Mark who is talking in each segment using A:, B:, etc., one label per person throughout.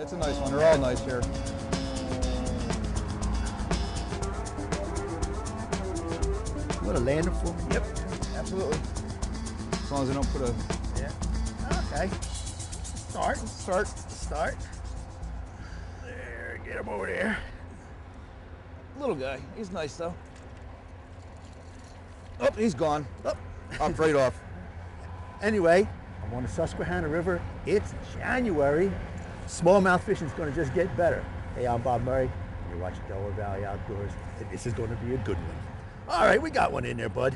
A: It's a nice one. They're all nice here.
B: What a lander for me. Yep.
A: Absolutely. As long as I don't put a...
B: Yeah. Okay. Start. There, get him over there.
A: Little guy. He's nice though. Oh, he's gone. Oh. Up right off.
B: Anyway, I'm on the Susquehanna River. It's January. Smallmouth fishing is going to just get better. Hey, I'm Bob Murray. You're watching Delaware Valley Outdoors, and this is going to be a good one. All right, we got one in there, bud.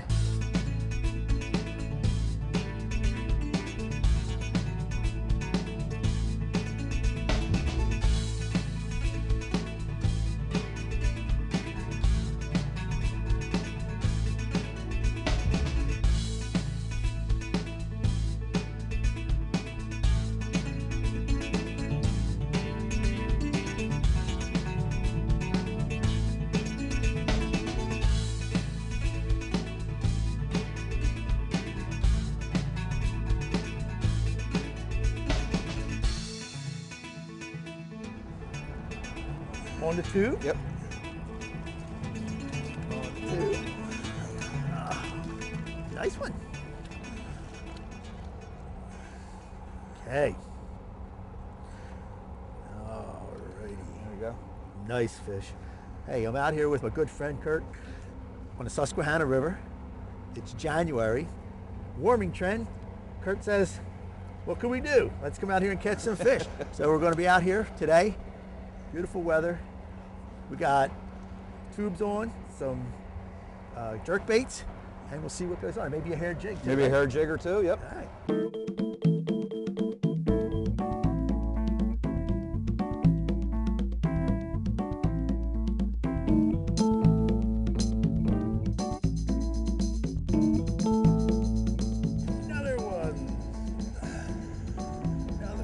B: On the two?
A: Yep.
B: On two. Nice one. Okay. Alrighty.
A: There we go.
B: Nice fish. Hey, I'm out here with my good friend Curt on the Susquehanna River. It's January. Warming trend. Curt says, what can we do? Let's come out here and catch some fish. So we're going to be out here today. Beautiful weather. We got tubes on, some jerk baits, and we'll see what goes on. Maybe a hair jig too.
A: Maybe a hair jig or two, yep.
B: All right. Another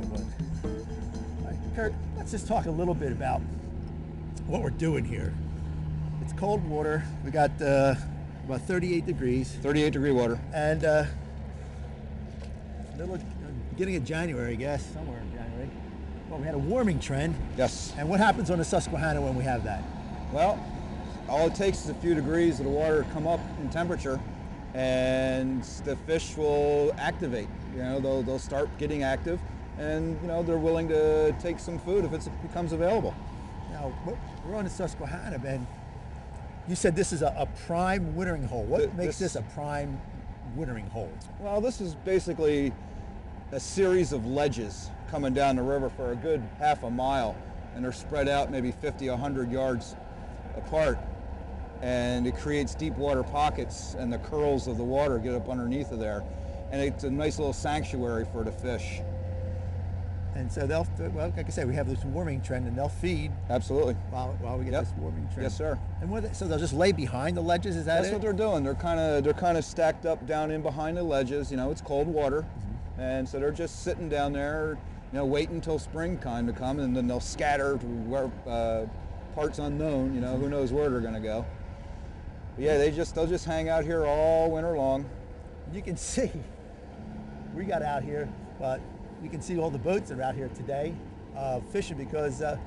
B: one. All right, Curt, let's just talk a little bit about what we're doing here. It's cold water. We got about 38 degrees.
A: 38-degree water.
B: And beginning of January, I guess, somewhere in January. Well, we had a warming trend.
A: Yes.
B: And what happens on the Susquehanna when we have that?
A: Well, all it takes is a few degrees of the water to come up in temperature, and the fish will activate. You know, they'll start getting active, and you know they're willing to take some food if it becomes available.
B: Now, we're on the Susquehanna, man. You said this is a prime wintering hole. What makes this a prime wintering hole?
A: Well, this is basically a series of ledges coming down the river for a good half a mile, and they're spread out maybe 50, 100 yards apart. And it creates deep water pockets, and the curls of the water get up underneath of there. And it's a nice little sanctuary for the fish.
B: And so they'll, well, like I said, we have this warming trend, and they'll feed.
A: Absolutely.
B: While we get this warming trend.
A: Yes, sir.
B: And so they'll just lay behind the ledges. Is that
A: That's what they're doing. They're kind of stacked up down in behind the ledges. You know, it's cold water, and so they're just sitting down there, you know, waiting until springtime to come, and then they'll scatter to where parts unknown. You know, who knows where they're going to go. But yeah, they'll just hang out here all winter long.
B: You can see we got out here, but you can see all the boats that are out here today fishing because you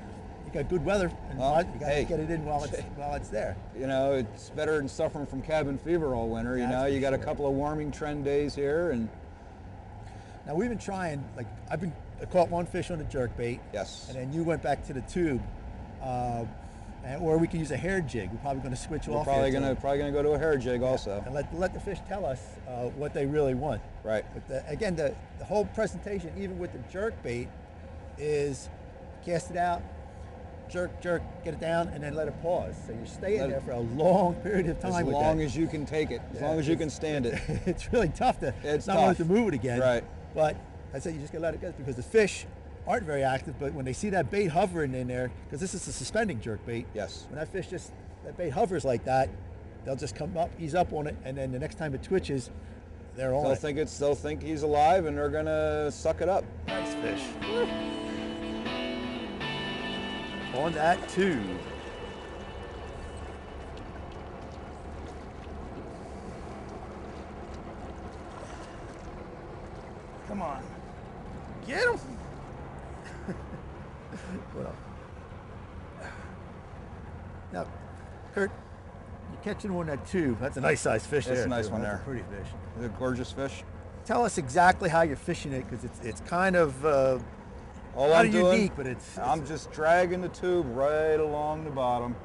B: got good weather, and you got to get it in while it's there.
A: You know, it's better than suffering from cabin fever all winter. You know, you got a couple of warming trend days here, and
B: now we've been trying. Like I caught one fish on a jerkbait.
A: Yes.
B: And then you went back to the tube, or we can use a hair jig. We're probably going to switch off.
A: We're probably gonna go to a hair jig also.
B: And let the fish tell us what they really want.
A: Right.
B: But again, the whole presentation, even with the jerk bait, is cast it out, jerk, get it down, and then let it pause. So you're staying there for a long period of time.
A: As long as you can take it, as long as you can stand it.
B: It's really tough to not want to move it again.
A: Right.
B: But I said you just gotta let it go because the fish aren't very active, but when they see that bait hovering in there, because this is a suspending jerk bait.
A: Yes.
B: When that bait hovers like that, they'll just come up, ease up on it, and then the next time it twitches, they're on it.
A: They'll think he's alive, and they're gonna suck it up.
B: Nice fish. Woo. On that tube. Come on. Get him. Well, now, Curt, you're catching one that tube. That's a nice sized fish there.
A: It's a nice one
B: That's
A: there.
B: a pretty fish.
A: It's a gorgeous fish.
B: Tell us exactly how you're fishing it, because it's kind of
A: All
B: not
A: I'm doing,
B: unique, but
A: I'm just dragging the tube right along the bottom,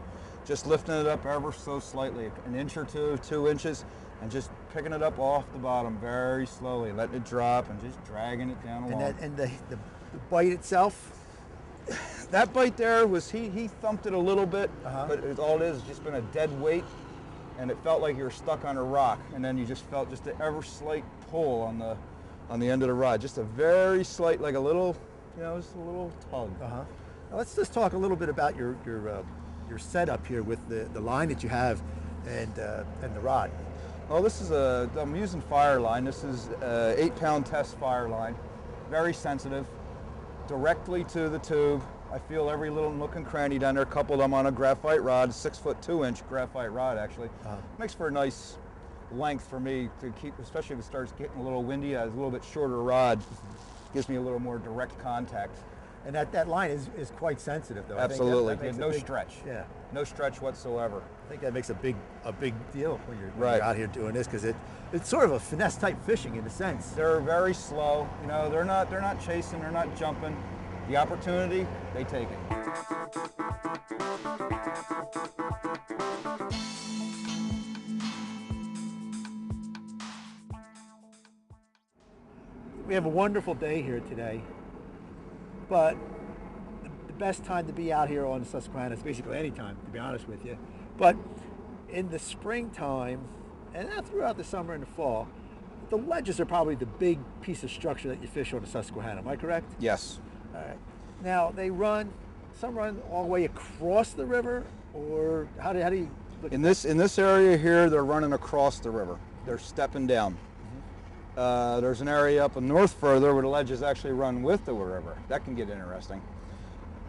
A: just lifting it up ever so slightly, an inch or two, 2 inches, and just picking it up off the bottom very slowly, letting it drop and just dragging it down along.
B: And the bite itself.
A: That bite there was, he thumped it a little bit, but all it is just been a dead weight, and it felt like you were stuck on a rock, and then you just felt just an ever slight pull on the end of the rod, just a very slight, like a little, just a little tug.
B: Now let's just talk a little bit about your setup here with the line that you have and the rod.
A: Well, this is I'm using fire line. This is a 8-pound test fire line, very sensitive, directly to the tube. I feel every little nook and cranny down there. Coupled them on a graphite rod, 6-foot 2-inch graphite rod actually. Makes for a nice length for me to keep, especially if it starts getting a little windy. A little bit shorter rod gives me a little more direct contact.
B: And that line is quite sensitive, though.
A: Absolutely,
B: I think that
A: no
B: makes
A: stretch.
B: Yeah,
A: no stretch whatsoever.
B: I think that makes a big deal when you're out here doing this, because it's sort of a finesse type fishing in a sense.
A: They're very slow. They're not chasing. They're not jumping. The opportunity, they take it.
B: We have a wonderful day here today, but the best time to be out here on the Susquehanna is basically any time, to be honest with you. But in the springtime, and throughout the summer and the fall, the ledges are probably the big piece of structure that you fish on the Susquehanna. Am I correct?
A: Yes.
B: All right. Now some run all the way across the river, or how do you look
A: in this area here? They're running across the river. They're stepping down. There's an area up north further where the ledges actually run with the river. That can get interesting.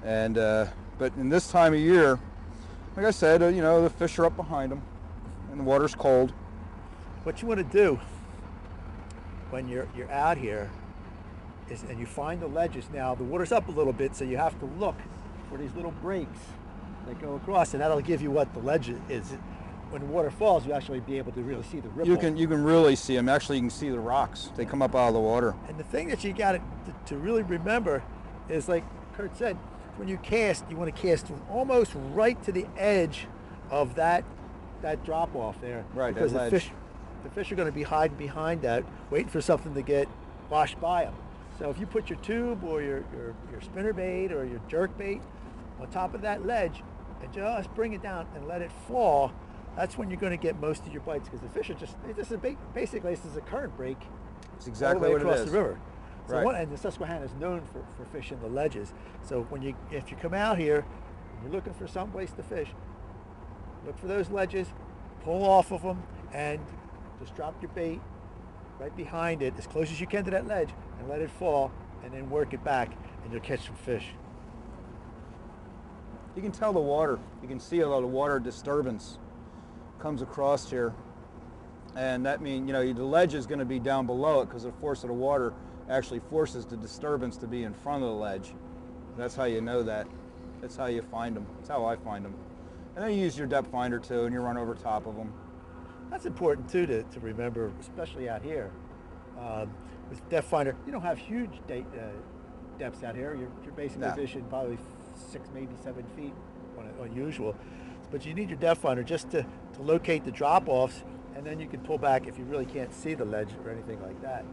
A: And but in this time of year, like I said, the fish are up behind them, and the water's cold.
B: What you want to do when you're out here and you find the ledges. Now the water's up a little bit, so you have to look for these little breaks that go across, and that'll give you what the ledge is. When the water falls, you actually be able to really see the ripple.
A: You can really see them. Actually, you can see the rocks. They come up out of the water.
B: And the thing that you got to really remember is, like Curt said, when you cast, you want to cast almost right to the edge of that drop off there.
A: Right.
B: Because the fish are going to be hiding behind that, waiting for something to get washed by them. So if you put your tube or your spinnerbait or your jerkbait on top of that ledge and just bring it down and let it fall, that's when you're going to get most of your bites, because the fish are basically this is a current break.
A: It's exactly
B: all the way
A: what
B: across
A: it is.
B: the river. So
A: right.
B: And the Susquehanna is known for fishing the ledges. So if you come out here and you're looking for some place to fish, look for those ledges, pull off of them, and just drop your bait right behind it as close as you can to that ledge and let it fall, and then work it back, and you'll catch some fish.
A: You can tell the water. You can see a lot of water disturbance comes across here, and that means the ledge is going to be down below it, because the force of the water actually forces the disturbance to be in front of the ledge. That's how you know that. That's how you find them. That's how I find them. And then you use your depth finder too, and you run over top of them.
B: That's important too to remember, especially out here. With depth finder, you don't have huge depths out here. You're basically fishing probably 6, maybe 7 feet on usual. But you need your depth finder just to locate the drop-offs, and then you can pull back if you really can't see the ledge or anything like that.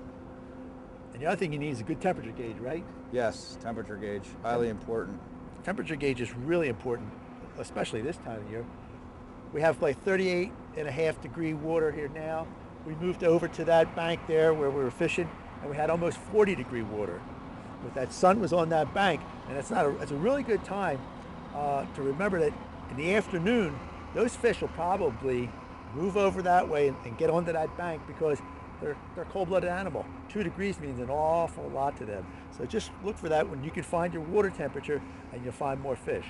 B: And the other thing you need is a good temperature gauge, right?
A: Yes, temperature gauge, highly important.
B: Temperature gauge is really important, especially this time of year. We have like 38.5 degree water here now. We moved over to that bank there where we were fishing, and we had almost 40 degree water. But that sun was on that bank, and it's a really good time to remember that in the afternoon, those fish will probably move over that way and get onto that bank, because they're a cold-blooded animal. 2 degrees means an awful lot to them. So just look for that when you can find your water temperature, and you'll find more fish.